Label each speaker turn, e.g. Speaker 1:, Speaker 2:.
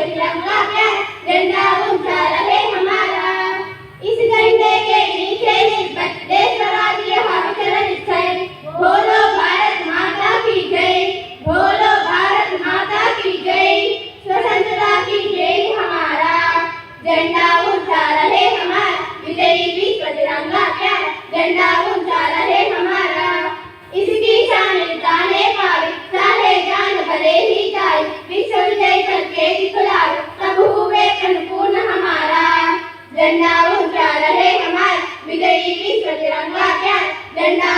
Speaker 1: तिरंगा प्यार झंडा ऊंचा रहे हमारा। इस झंडे के नीचे निर्भय देश स्वराज्य हम चरण छय। बोलो भारत माता की जय, बोलो भारत माता की जय, स्वतंत्रता की जय हमारा। झंडा ऊंचा रहे हमारा, विजयी विश्व तिरंगा प्यार झंडा ऊंचा रहे हमारा। इसकी शान ताने पावे चाहे जान भले ही जाए, विश्व विजय करके दिखलाए तब हुए पूर्ण हमारा। झंडा ऊंचा रहे हमारा, विजयी विश्व तिरंगा प्यार झंडा